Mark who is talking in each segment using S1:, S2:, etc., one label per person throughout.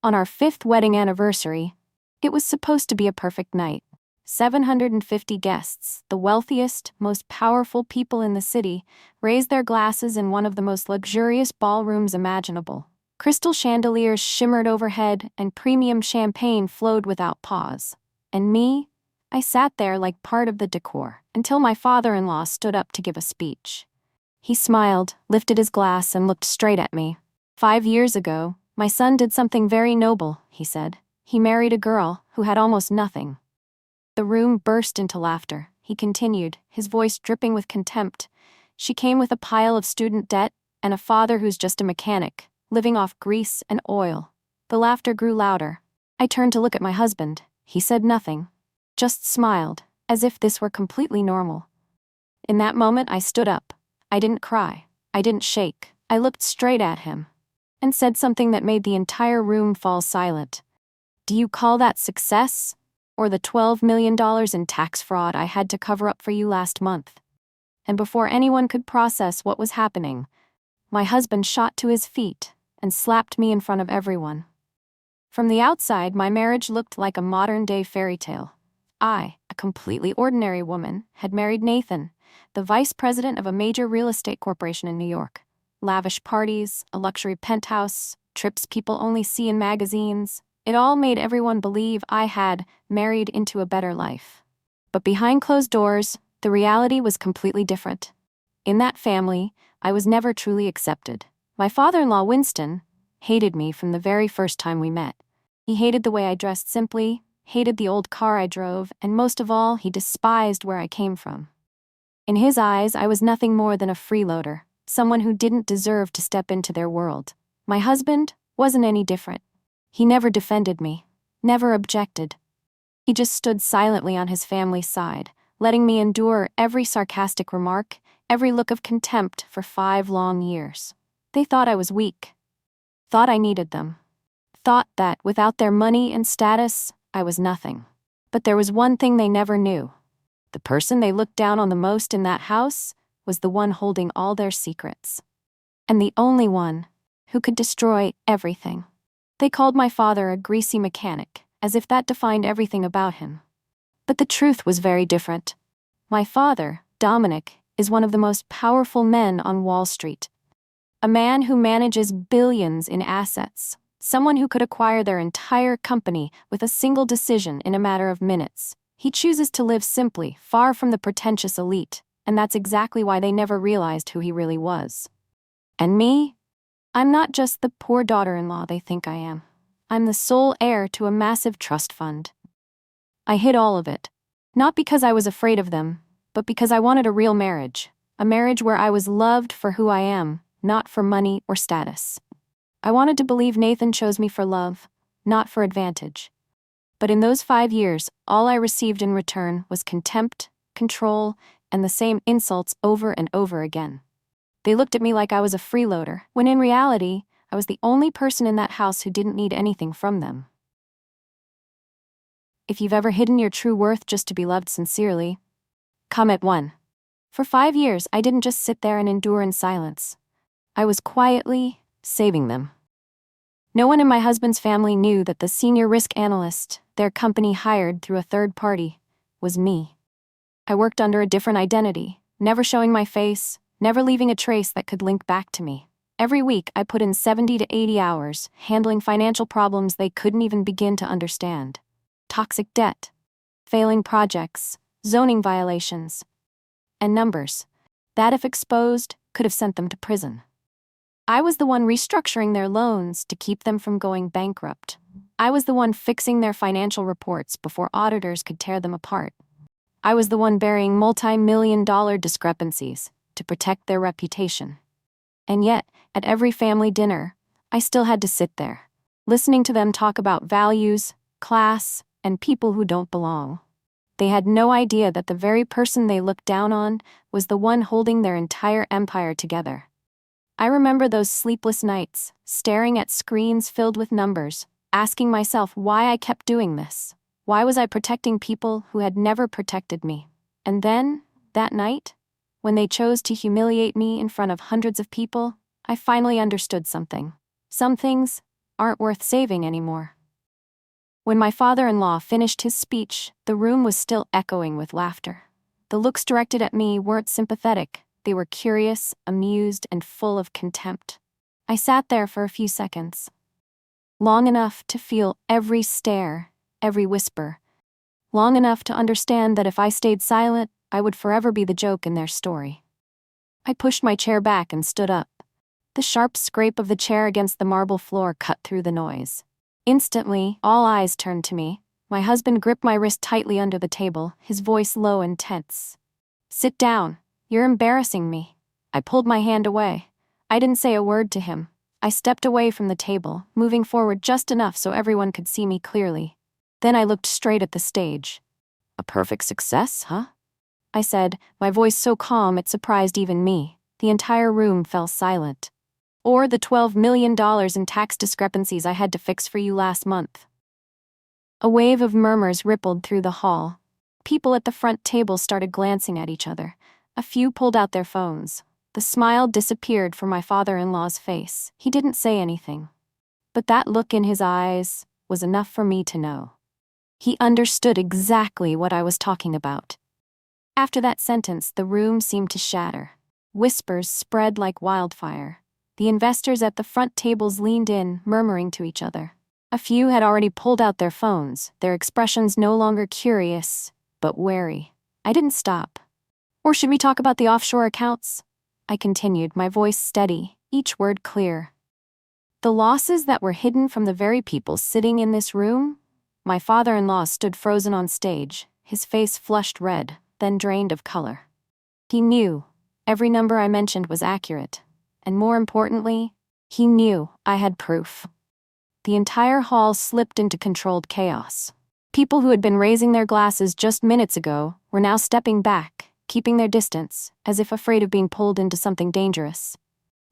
S1: On our 5th wedding anniversary, it was supposed to be a perfect night. 750 guests, the wealthiest, most powerful people in the city, raised their glasses in one of the most luxurious ballrooms imaginable. Crystal chandeliers shimmered overhead, and premium champagne flowed without pause. And me? I sat there like part of the decor, until my father-in-law stood up to give a speech. He smiled, lifted his glass, and looked straight at me. 5 years ago, my son did something very noble, he said. He married a girl who had almost nothing. The room burst into laughter. He continued, his voice dripping with contempt. She came with a pile of student debt and a father who's just a mechanic, living off grease and oil. The laughter grew louder. I turned to look at my husband. He said nothing, just smiled, as if this were completely normal. In that moment, I stood up. I didn't cry. I didn't shake. I looked straight at him and said something that made the entire room fall silent. Do you call that success? Or the $12 million in tax fraud I had to cover up for you last month? And before anyone could process what was happening, my husband shot to his feet and slapped me in front of everyone. From the outside, my marriage looked like a modern-day fairy tale. I, a completely ordinary woman, had married Nathan, the vice president of a major real estate corporation in New York. Lavish parties, a luxury penthouse, trips people only see in magazines. It all made everyone believe I had married into a better life. But behind closed doors, the reality was completely different. In that family, I was never truly accepted. My father-in-law, Winston, hated me from the very first time we met. He hated the way I dressed simply, hated the old car I drove, and most of all, he despised where I came from. In his eyes, I was nothing more than a freeloader, someone who didn't deserve to step into their world. My husband wasn't any different. He never defended me, never objected. He just stood silently on his family's side, letting me endure every sarcastic remark, every look of contempt for 5 long years. They thought I was weak, thought I needed them, thought that without their money and status, I was nothing. But there was one thing they never knew. The person they looked down on the most in that house was the one holding all their secrets. And the only one who could destroy everything. They called my father a greasy mechanic, as if that defined everything about him. But the truth was very different. My father, Dominic, is one of the most powerful men on Wall Street. A man who manages billions in assets. Someone who could acquire their entire company with a single decision in a matter of minutes. He chooses to live simply, far from the pretentious elite, and that's exactly why they never realized who he really was. And me? I'm not just the poor daughter-in-law they think I am. I'm the sole heir to a massive trust fund. I hid all of it, not because I was afraid of them, but because I wanted a real marriage, a marriage where I was loved for who I am, not for money or status. I wanted to believe Nathan chose me for love, not for advantage. But in those 5 years, all I received in return was contempt, control, and the same insults over and over again. They looked at me like I was a freeloader, when in reality, I was the only person in that house who didn't need anything from them. If you've ever hidden your true worth just to be loved sincerely, comment 1. For 5 years, I didn't just sit there and endure in silence. I was quietly saving them. No one in my husband's family knew that the senior risk analyst their company hired through a third party was me. I worked under a different identity, never showing my face, never leaving a trace that could link back to me. Every week, I put in 70 to 80 hours, handling financial problems they couldn't even begin to understand. Toxic debt, failing projects, zoning violations, and numbers that, if exposed, could have sent them to prison. I was the one restructuring their loans to keep them from going bankrupt. I was the one fixing their financial reports before auditors could tear them apart. I was the one burying multi-million-dollar discrepancies to protect their reputation. And yet, at every family dinner, I still had to sit there, listening to them talk about values, class, and people who don't belong. They had no idea that the very person they looked down on was the one holding their entire empire together. I remember those sleepless nights, staring at screens filled with numbers, asking myself why I kept doing this. Why was I protecting people who had never protected me? And then, that night, when they chose to humiliate me in front of hundreds of people, I finally understood something. Some things aren't worth saving anymore. When my father-in-law finished his speech, the room was still echoing with laughter. The looks directed at me weren't sympathetic. They were curious, amused, and full of contempt. I sat there for a few seconds. Long enough to feel every stare, every whisper. Long enough to understand that if I stayed silent, I would forever be the joke in their story. I pushed my chair back and stood up. The sharp scrape of the chair against the marble floor cut through the noise. Instantly, all eyes turned to me. My husband gripped my wrist tightly under the table, his voice low and tense. "Sit down. You're embarrassing me." I pulled my hand away. I didn't say a word to him. I stepped away from the table, moving forward just enough so everyone could see me clearly. Then I looked straight at the stage. "A perfect success, huh?" I said, my voice so calm it surprised even me. The entire room fell silent. "Or the $12 million in tax discrepancies I had to fix for you last month." A wave of murmurs rippled through the hall. People at the front table started glancing at each other. A few pulled out their phones. The smile disappeared from my father-in-law's face. He didn't say anything. But that look in his eyes was enough for me to know. He understood exactly what I was talking about. After that sentence, the room seemed to shatter. Whispers spread like wildfire. The investors at the front tables leaned in, murmuring to each other. A few had already pulled out their phones, their expressions no longer curious, but wary. I didn't stop. "Or should we talk about the offshore accounts?" I continued, my voice steady, each word clear. "The losses that were hidden from the very people sitting in this room?" My father-in-law stood frozen on stage, his face flushed red, then drained of color. He knew. Every number I mentioned was accurate. And more importantly, he knew I had proof. The entire hall slipped into controlled chaos. People who had been raising their glasses just minutes ago were now stepping back, keeping their distance, as if afraid of being pulled into something dangerous.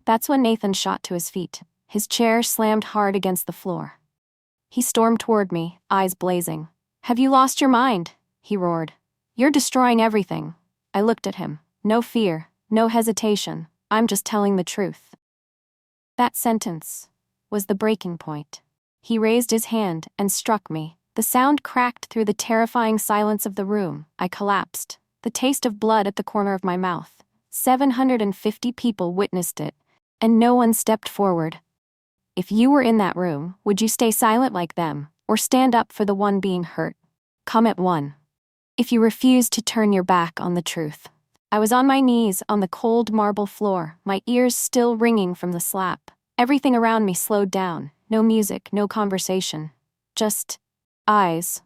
S1: That's when Nathan shot to his feet. His chair slammed hard against the floor. He stormed toward me, eyes blazing. "Have you lost your mind?" he roared. "You're destroying everything." I looked at him. No fear, no hesitation. I'm just telling the truth. That sentence was the breaking point. He raised his hand and struck me. The sound cracked through the terrifying silence of the room. I collapsed, the taste of blood at the corner of my mouth. 750 people witnessed it, and no one stepped forward. If you were in that room, would you stay silent like them, or stand up for the one being hurt? Comment 1. If you refused to turn your back on the truth. I was on my knees on the cold marble floor, my ears still ringing from the slap. Everything around me slowed down. No music, no conversation. Just eyes.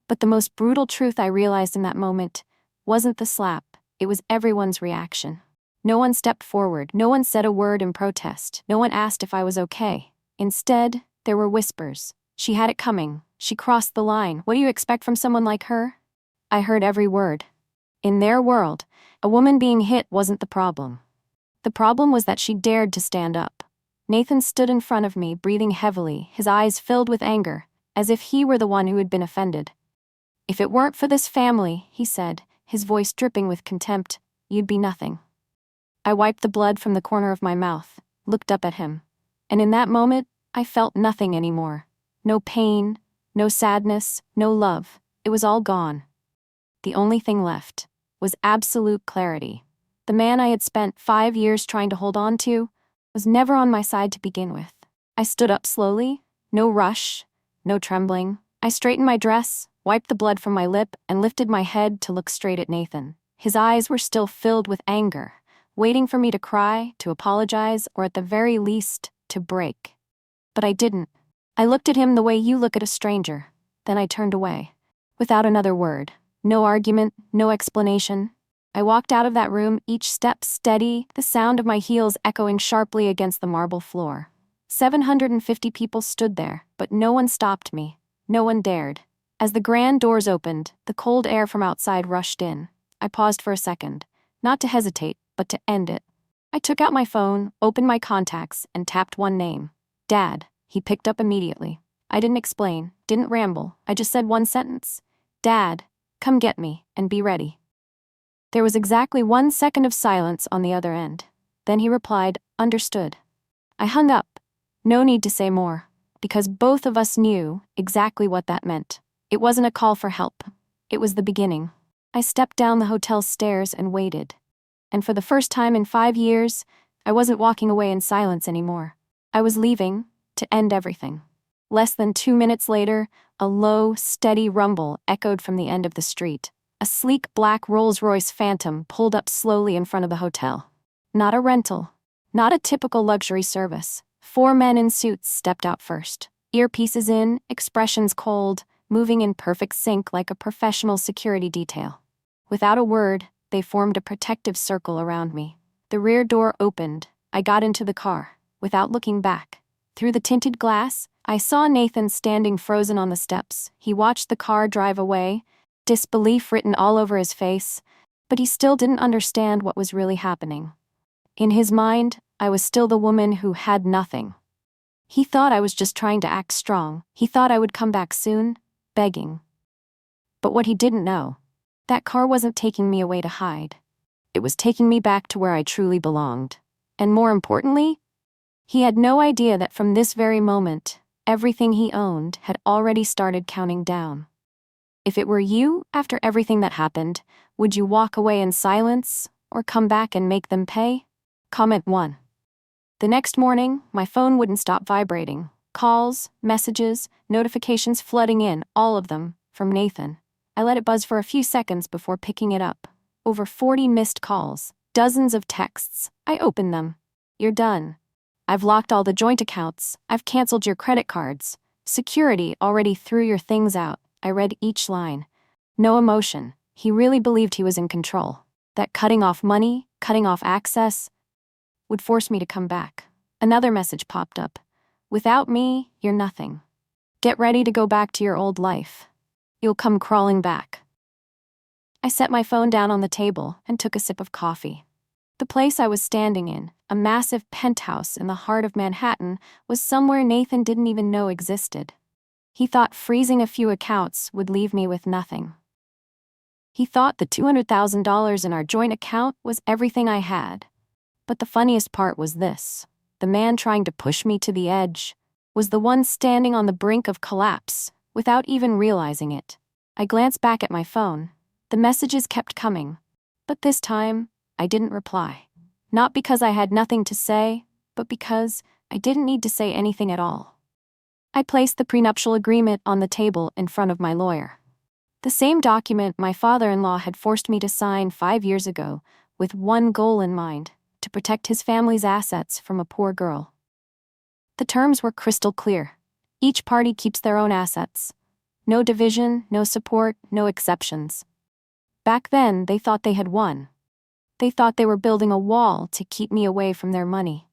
S1: But the most brutal truth I realized in that moment wasn't the slap, it was everyone's reaction. No one stepped forward, no one said a word in protest, no one asked if I was okay. Instead, there were whispers. "She had it coming. She crossed the line. What do you expect from someone like her?" I heard every word. In their world, a woman being hit wasn't the problem. The problem was that she dared to stand up. Nathan stood in front of me, breathing heavily, his eyes filled with anger, as if he were the one who had been offended. "If it weren't for this family," he said, his voice dripping with contempt, "you'd be nothing." I wiped the blood from the corner of my mouth, looked up at him, and in that moment, I felt nothing anymore. No pain, no sadness, no love. It was all gone. The only thing left was absolute clarity. The man I had spent 5 years trying to hold on to was never on my side to begin with. I stood up slowly, no rush, no trembling. I straightened my dress, wiped the blood from my lip, and lifted my head to look straight at Nathan. His eyes were still filled with anger, waiting for me to cry, to apologize, or at the very least, to break. But I didn't. I looked at him the way you look at a stranger. Then I turned away. Without another word. No argument, no explanation. I walked out of that room, each step steady, the sound of my heels echoing sharply against the marble floor. 750 people stood there, but no one stopped me. No one dared. As the grand doors opened, the cold air from outside rushed in. I paused for a second, not to hesitate, but to end it. I took out my phone, opened my contacts, and tapped one name. Dad. He picked up immediately. I didn't explain, didn't ramble, I just said one sentence. "Dad, come get me, and be ready." There was exactly 1 second of silence on the other end. Then he replied, "Understood." I hung up. No need to say more. because both of us knew exactly what that meant. It wasn't a call for help. It was the beginning. I stepped down the hotel stairs and waited. And for the first time in 5 years, I wasn't walking away in silence anymore. I was leaving to end everything. Less than 2 minutes later, a low, steady rumble echoed from the end of the street. A sleek black Rolls-Royce Phantom pulled up slowly in front of the hotel. Not a rental. Not a typical luxury service. 4 men in suits stepped out first. Earpieces in, expressions cold, moving in perfect sync like a professional security detail. Without a word, they formed a protective circle around me. The rear door opened. I got into the car, without looking back. Through the tinted glass, I saw Nathan standing frozen on the steps. He watched the car drive away, disbelief written all over his face, but he still didn't understand what was really happening. In his mind, I was still the woman who had nothing. He thought I was just trying to act strong. He thought I would come back soon, begging. But what he didn't know, that car wasn't taking me away to hide. It was taking me back to where I truly belonged. And more importantly, he had no idea that from this very moment, everything he owned had already started counting down. If it were you, after everything that happened, would you walk away in silence or come back and make them pay? Comment 1. The next morning, my phone wouldn't stop vibrating. Calls, messages, notifications flooding in, all of them, from Nathan. I let it buzz for a few seconds before picking it up. Over 40 missed calls, dozens of texts. I opened them. You're done. I've locked all the joint accounts. I've canceled your credit cards. Security already threw your things out. I read each line. No emotion. He really believed he was in control. That cutting off money, cutting off access, would force me to come back. Another message popped up. Without me, you're nothing. Get ready to go back to your old life. You'll come crawling back. I set my phone down on the table and took a sip of coffee. The place I was standing in, a massive penthouse in the heart of Manhattan, was somewhere Nathan didn't even know existed. He thought freezing a few accounts would leave me with nothing. He thought the $200,000 in our joint account was everything I had. But the funniest part was this. The man trying to push me to the edge was the one standing on the brink of collapse without even realizing it. I glanced back at my phone. The messages kept coming, but this time, I didn't reply. Not because I had nothing to say, but because I didn't need to say anything at all. I placed the prenuptial agreement on the table in front of my lawyer. The same document my father-in-law had forced me to sign 5 years ago, with one goal in mind: to protect his family's assets from a poor girl. The terms were crystal clear. Each party keeps their own assets. No division, no support, no exceptions. Back then, they thought they had won. They thought they were building a wall to keep me away from their money.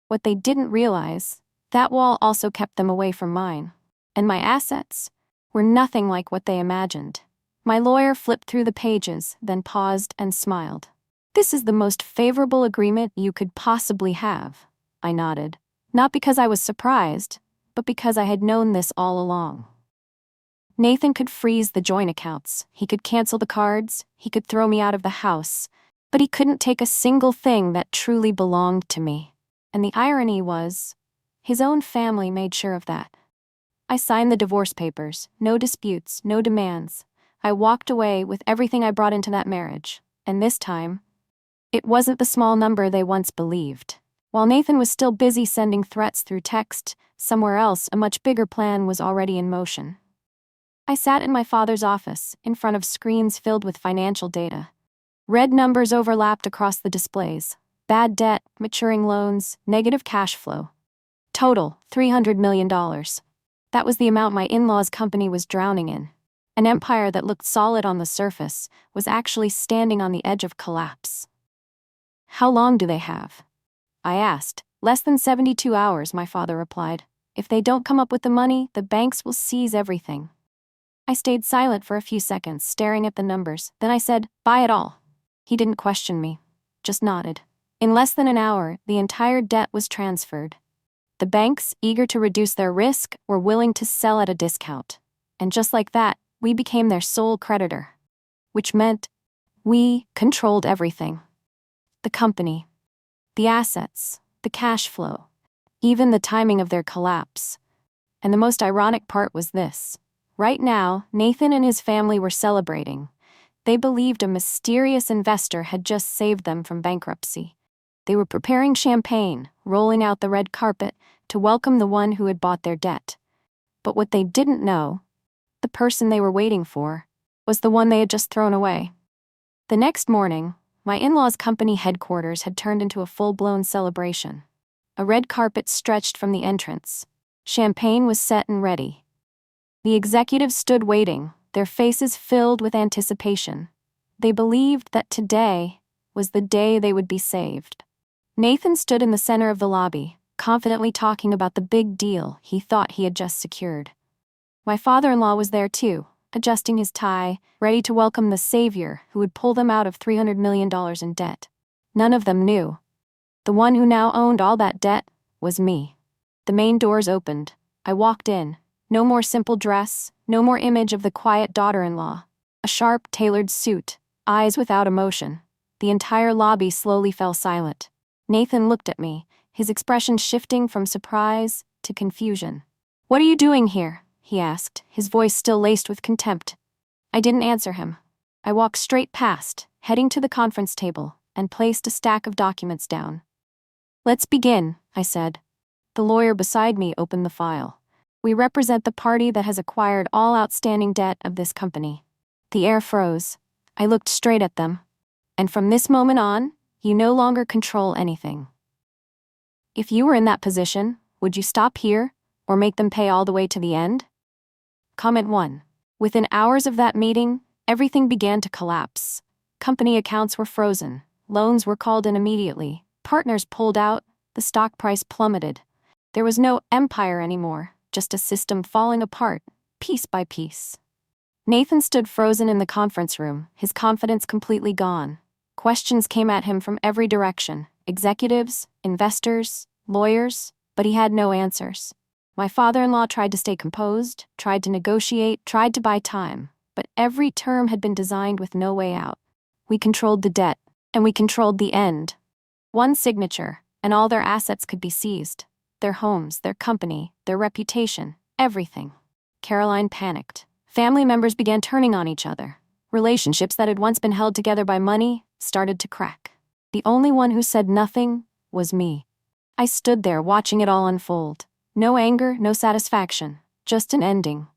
S1: What they didn't realize, that wall also kept them away from mine. And my assets were nothing like what they imagined. My lawyer flipped through the pages, then paused and smiled. This is the most favorable agreement you could possibly have, I nodded. Not because I was surprised, but because I had known this all along. Nathan could freeze the joint accounts, he could cancel the cards, he could throw me out of the house, but he couldn't take a single thing that truly belonged to me. And the irony was, his own family made sure of that. I signed the divorce papers, no disputes, no demands. I walked away with everything I brought into that marriage, and this time, it wasn't the small number they once believed. While Nathan was still busy sending threats through text, somewhere else a much bigger plan was already in motion. I sat in my father's office, in front of screens filled with financial data. Red numbers overlapped across the displays. Bad debt, maturing loans, negative cash flow. Total, $300 million. That was the amount my in-laws' company was drowning in. An empire that looked solid on the surface was actually standing on the edge of collapse. How long do they have? I asked. Less than 72 hours, my father replied. If they don't come up with the money, the banks will seize everything. I stayed silent for a few seconds, staring at the numbers. Then I said, buy it all. He didn't question me, just nodded. In less than an hour, the entire debt was transferred. The banks, eager to reduce their risk, were willing to sell at a discount. And just like that, we became their sole creditor. Which meant we controlled everything. The company, the assets, the cash flow, even the timing of their collapse. And the most ironic part was this. Right now, Nathan and his family were celebrating. They believed a mysterious investor had just saved them from bankruptcy. They were preparing champagne, rolling out the red carpet, to welcome the one who had bought their debt. But what they didn't know, the person they were waiting for, was the one they had just thrown away. The next morning, my in-laws' company headquarters had turned into a full-blown celebration. A red carpet stretched from the entrance. Champagne was set and ready. The executives stood waiting, their faces filled with anticipation. They believed that today was the day they would be saved. Nathan stood in the center of the lobby, confidently talking about the big deal he thought he had just secured. My father-in-law was there too, adjusting his tie, ready to welcome the savior who would pull them out of $300 million in debt. None of them knew. The one who now owned all that debt was me. The main doors opened. I walked in. No more simple dress, no more image of the quiet daughter-in-law. A sharp, tailored suit, eyes without emotion. The entire lobby slowly fell silent. Nathan looked at me, his expression shifting from surprise to confusion. "What are you doing here?" he asked, his voice still laced with contempt. I didn't answer him. I walked straight past, heading to the conference table, and placed a stack of documents down. "Let's begin," I said. The lawyer beside me opened the file. "We represent the party that has acquired all outstanding debt of this company." The air froze. I looked straight at them. "And from this moment on, you no longer control anything. If you were in that position, would you stop here, or make them pay all the way to the end?" Comment 1. Within hours of that meeting, everything began to collapse. Company accounts were frozen, loans were called in immediately, partners pulled out, the stock price plummeted. There was no empire anymore, just a system falling apart, piece by piece. Nathan stood frozen in the conference room, his confidence completely gone. Questions came at him from every direction, executives, investors, lawyers, but he had no answers. My father-in-law tried to stay composed, tried to negotiate, tried to buy time, but every term had been designed with no way out. We controlled the debt, and we controlled the end. One signature, and all their assets could be seized. Their homes, their company, their reputation, everything. Caroline panicked. Family members began turning on each other. Relationships that had once been held together by money started to crack. The only one who said nothing was me. I stood there watching it all unfold. No anger, no satisfaction, just an ending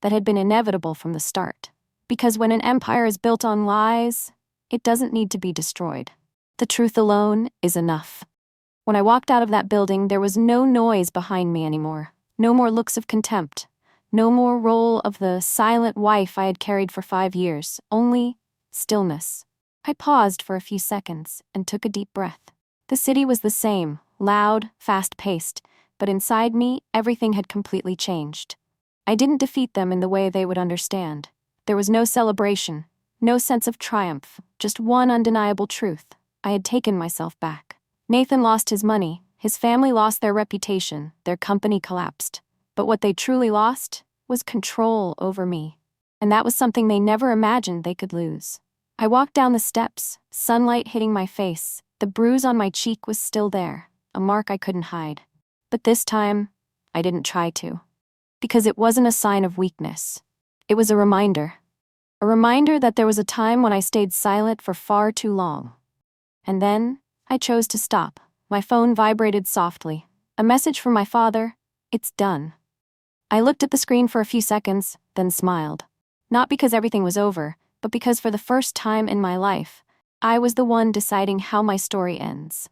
S1: that had been inevitable from the start. Because when an empire is built on lies, it doesn't need to be destroyed. The truth alone is enough. When I walked out of that building, there was no noise behind me anymore. No more looks of contempt. No more role of the silent wife I had carried for 5 years. Only stillness. I paused for a few seconds and took a deep breath. The city was the same, loud, fast-paced, but inside me, everything had completely changed. I didn't defeat them in the way they would understand. There was no celebration, no sense of triumph, just one undeniable truth. I had taken myself back. Nathan lost his money, his family lost their reputation, their company collapsed. But what they truly lost was control over me. And that was something they never imagined they could lose. I walked down the steps, sunlight hitting my face. The bruise on my cheek was still there, a mark I couldn't hide. But this time, I didn't try to. Because it wasn't a sign of weakness. It was a reminder. A reminder that there was a time when I stayed silent for far too long. And then, I chose to stop. My phone vibrated softly. A message from my father. "It's done." I looked at the screen for a few seconds, then smiled. Not because everything was over, but because for the first time in my life, I was the one deciding how my story ends.